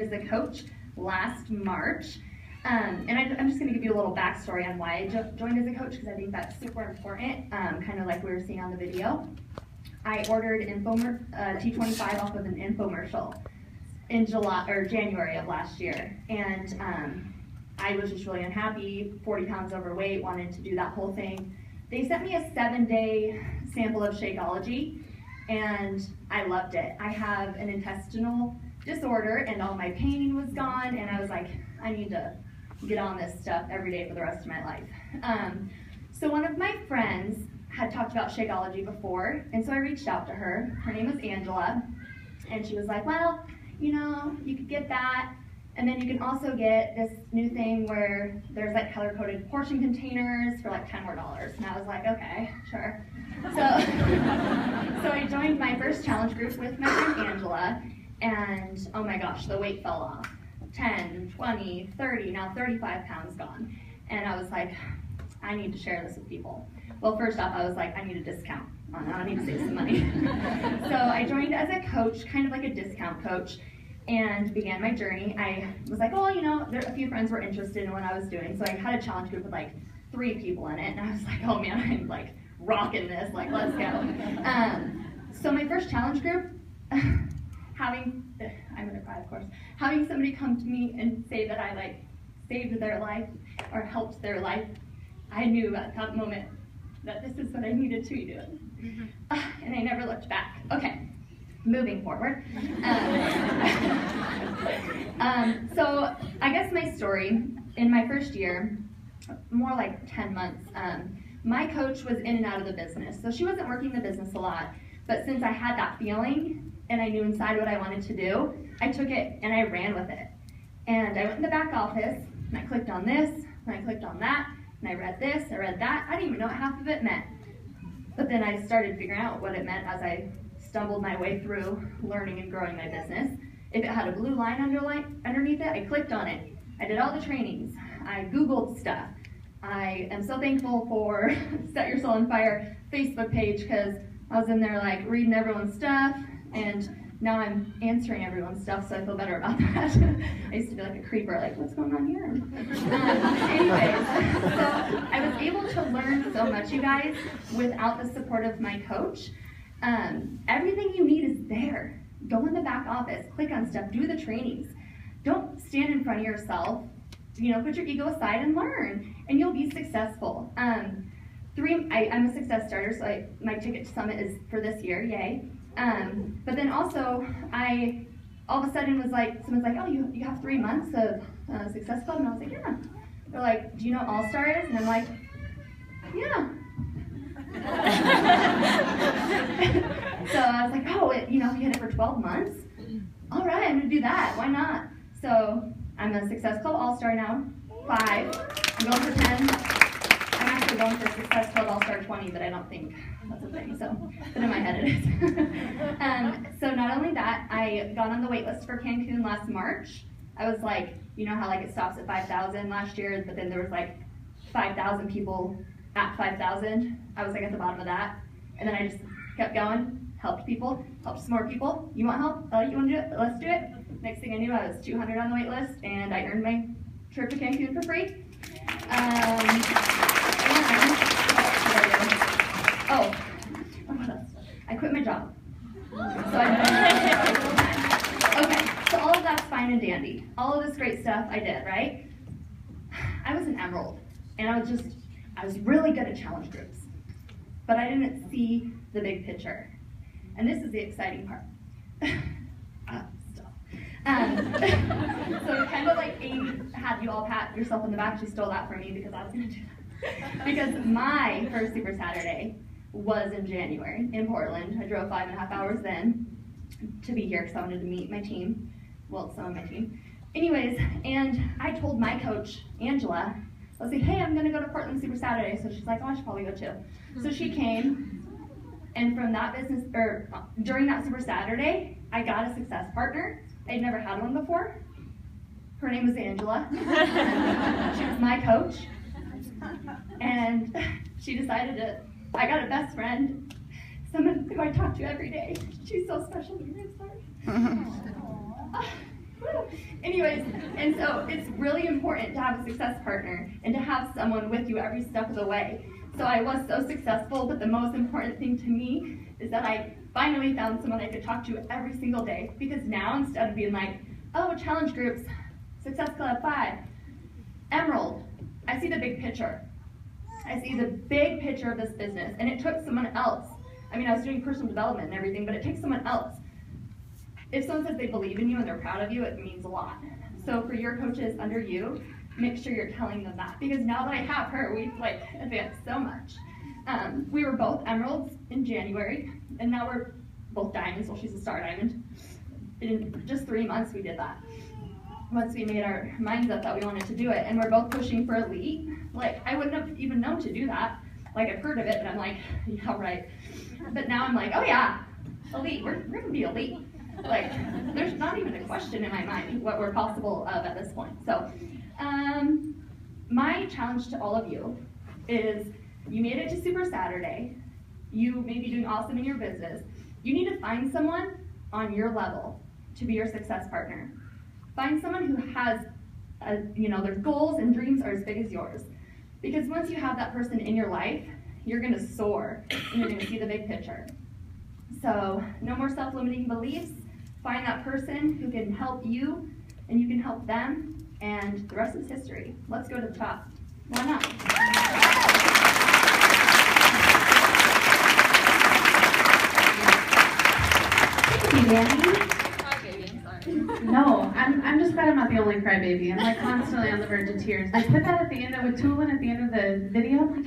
as a coach last March. And I'm just going to give you a little backstory on why I joined as a coach, because I think that's super important, kind of like we were seeing on the video. I ordered T25 off of an infomercial in January of last year, and I was just really unhappy, 40 pounds overweight, wanted to do that whole thing. They sent me a 7-day sample of Shakeology, and I loved it. I have an intestinal disorder, and all my pain was gone, and I was like, I need to get on this stuff every day for the rest of my life. So one of my friends had talked about Shakeology before, and so I reached out to her. Her name was Angela, and she was like, well, you know, you could get that, and then you can also get this new thing where there's like color-coded portion containers for like $10 more. And I was like, okay, sure. So I joined my first challenge group with my friend Angela, and oh my gosh, the weight fell off. 10, 20, 30, now 35 pounds gone. And I was like, I need to share this with people. Well, first off, I was like, I need a discount. I need to save some money. So I joined as a coach, kind of like a discount coach, and began my journey. I was like, oh, you know, a few friends were interested in what I was doing, so I had a challenge group with like 3 people in it, and I was like, oh man, I'm like rocking this, like let's go. So my first challenge group, I'm gonna cry, of course, having somebody come to me and say that I like saved their life or helped their life, I knew at that moment that this is what I needed to be doing. And I never looked back. Okay, moving forward. So I guess my story, in my first year, more like 10 months, my coach was in and out of the business. So she wasn't working the business a lot, but since I had that feeling and I knew inside what I wanted to do, I took it and I ran with it. And I went in the back office and I clicked on this and I clicked on that and I read this, I read that. I didn't even know what half of it meant. But then I started figuring out what it meant as I stumbled my way through learning and growing my business. If it had a blue line underneath it, I clicked on it. I did all the trainings. I Googled stuff. I am so thankful for Set Your Soul on Fire Facebook page, because I was in there like reading everyone's stuff, and now I'm answering everyone's stuff, so I feel better about that. I used to be like a creeper, like, what's going on here? Anyways, so I was able to learn so much, you guys, without the support of my coach. Everything you need is there. Go in the back office, click on stuff, do the trainings. Don't stand in front of yourself, put your ego aside and learn, and you'll be successful. I'm a success starter, so my ticket to Summit is for this year, yay. But then also, I all of a sudden was like, someone's like, oh, you have 3 months of Success Club? And I was like, yeah. They're like, do you know what All-Star is? And I'm like, yeah. So I was like, oh, you hit it for 12 months? All right, I'm going to do that. Why not? So I'm a Success Club All-Star now, 5. I'm going for 10. I'm actually going for Success Club All-Star 20, but I don't think that's a thing, but in my head it is. So not only that, I got on the wait list for Cancun last March. I was like, you know how like it stops at 5,000 last year, but then there was like 5,000 people at 5,000. I was like at the bottom of that. And then I just kept going, helped people, helped some more people. You want help? Oh, you want to do it? Let's do it. Next thing I knew, I was 200 on the wait list, and I earned my trip to Cancun for free. I quit my job. So okay, so all of that's fine and dandy. All of this great stuff I did, right? I was an emerald, and I was really good at challenge groups, but I didn't see the big picture. And this is the exciting part. So kind of like Amy had you all pat yourself on the back, she stole that from me because I was going to do that. Because my first Super Saturday was in January in Portland. I drove 5.5 hours then to be here because I wanted to meet my team. Well, some of my team. Anyways, and I told my coach, Angela, I was like, hey, I'm going to go to Portland Super Saturday. So she's like, oh, I should probably go too. So she came, and from that during that Super Saturday, I got a success partner. I'd never had one before. Her name was Angela. She was my coach. And she decided I got a best friend, someone who I talk to every day. She's so special to me. I'm sorry. Anyways, and so it's really important to have a success partner and to have someone with you every step of the way. So I was so successful, but the most important thing to me is that I finally found someone I could talk to every single day, because now instead of being like, oh, challenge groups, Success Club 5, Emerald, I see the big picture. I see the big picture of this business, and it took someone else. I mean, I was doing personal development and everything, but it takes someone else. If someone says they believe in you and they're proud of you, it means a lot. So for your coaches under you, make sure you're telling them that, because now that I have her, we've like advanced so much. We were both emeralds in January, and now we're both diamonds. Well, she's a star diamond. In just 3 months, we did that. Once we made our minds up that we wanted to do it, and we're both pushing for elite. Like, I wouldn't have even known to do that. Like, I've heard of it, but I'm like, yeah, right. But now I'm like, oh yeah, elite, we're gonna be elite. Like, there's not even a question in my mind what we're possible of at this point. So, my challenge to all of you is, you made it to Super Saturday, you may be doing awesome in your business, you need to find someone on your level to be your success partner. Find someone who has, their goals and dreams are as big as yours. Because once you have that person in your life, you're gonna soar and you're gonna see the big picture. So, no more self-limiting beliefs. Find that person who can help you and you can help them, and the rest is history. Let's go to the top. Why not? Thank you, Danny. No, I'm just glad I'm not the only crybaby. I'm like constantly on the verge of tears. They put that at the end with Tulin at the end of the video. I'm like,